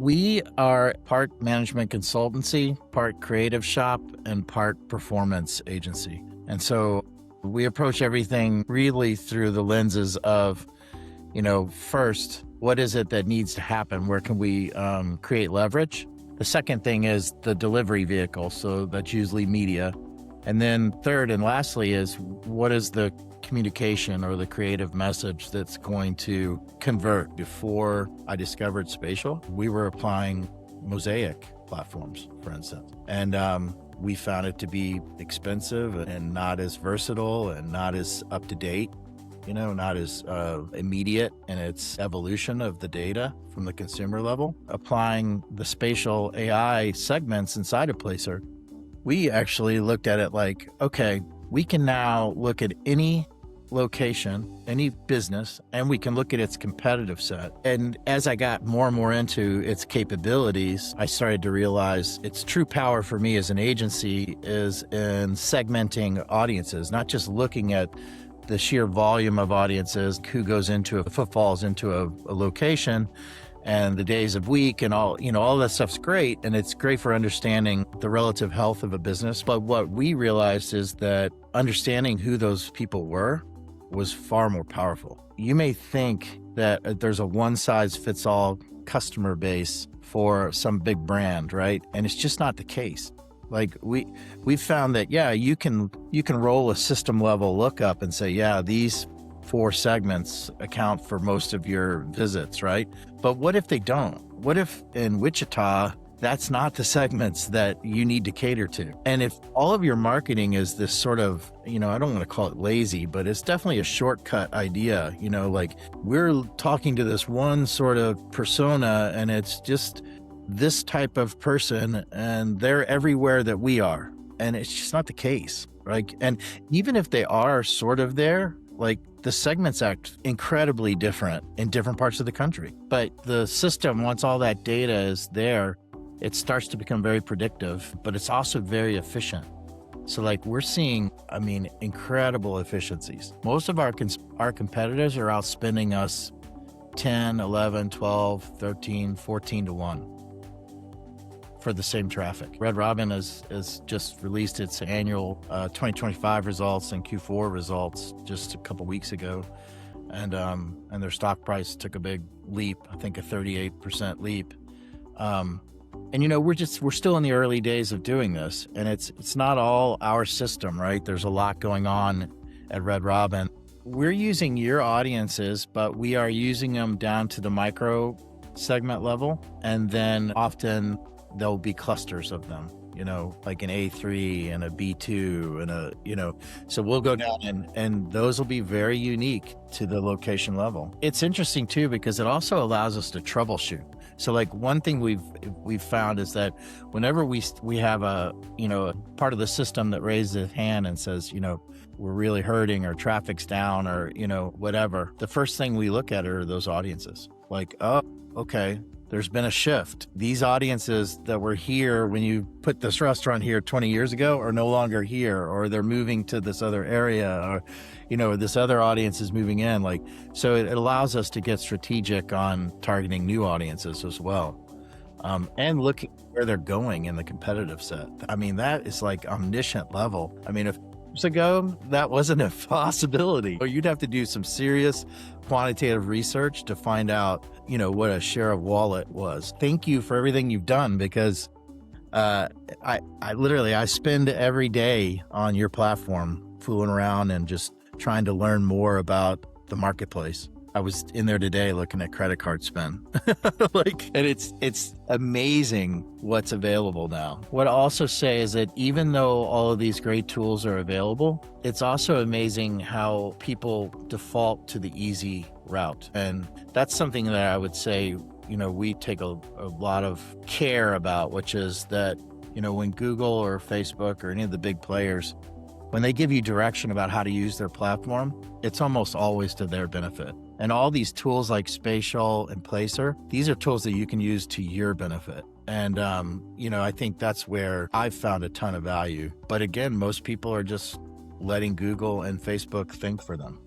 We are part management consultancy, part creative shop, and part performance agency. And so we approach everything really through the lenses of, first, what is it that needs to happen? Where can we create leverage? The second thing is the delivery vehicle. So that's usually media. And then third and lastly is what is the communication or the creative message that's going to convert. Before I discovered Spatial, we were applying Mosaic platforms, for instance. And we found it to be expensive and not as versatile and not as up to date, not as immediate in its evolution of the data from the consumer level. Applying the Spatial AI segments inside of Placer, we actually looked at it like, okay, we can now look at any location, any business, and we can look at its competitive set. And as I got more and more into its capabilities, I started to realize its true power for me as an agency is in segmenting audiences, not just looking at the sheer volume of audiences, who footfalls into a location, and the days of week and all that stuff's great. And it's great for understanding the relative health of a business. But what we realized is that understanding who those people were was far more powerful. You may think that there's a one-size-fits-all customer base for some big brand, right? And it's just not the case. Like we found that, you can roll a system level lookup and say, these 4 segments account for most of your visits, right? But what if they don't? What if in Wichita, that's not the segments that you need to cater to? And if all of your marketing is this sort of, I don't want to call it lazy, but it's definitely a shortcut idea, like we're talking to this one sort of persona and it's just this type of person and they're everywhere that we are. And it's just not the case, right? And even if they are sort of there, like the segments act incredibly different in different parts of the country. But the system, once all that data is there, it starts to become very predictive, but it's also very efficient. So like we're seeing, incredible efficiencies. Most of our competitors are outspending us 10, 11, 12, 13, 14 to 1 for the same traffic. Red Robin has just released its annual 2025 results and Q4 results just a couple weeks ago. And their stock price took a big leap, I think a 38% leap. We're still in the early days of doing this, and it's not all our system, right? There's a lot going on at Red Robin. We're using your audiences, but we are using them down to the micro segment level, and then often there'll be clusters of them, like an A3 and a B2 and so we'll go down and those will be very unique to the location level. It's interesting too, because it also allows us to troubleshoot. So like one thing we've found is that whenever we have a part of the system that raises its hand and says, we're really hurting or traffic's down or, whatever, the first thing we look at are those audiences. Like, oh, okay, there's been a shift. These audiences that were here when you put this restaurant here 20 years ago are no longer here, or they're moving to this other area, or, this other audience is moving in. So it allows us to get strategic on targeting new audiences as well. And looking where they're going in the competitive set. That is like omniscient level. If years ago, that wasn't a possibility. You'd have to do some serious quantitative research to find out, what a share of wallet was. Thank you for everything you've done, because I spend every day on your platform fooling around and just trying to learn more about the marketplace. I was in there today looking at credit card spend. And it's amazing what's available now. What I also say is that even though all of these great tools are available, it's also amazing how people default to the easy route. And that's something that I would say, we take a lot of care about, which is that, when Google or Facebook or any of the big players, when they give you direction about how to use their platform, it's almost always to their benefit. And all these tools like Spatial and Placer, these are tools that you can use to your benefit. And, I think that's where I've found a ton of value. But again, most people are just letting Google and Facebook think for them.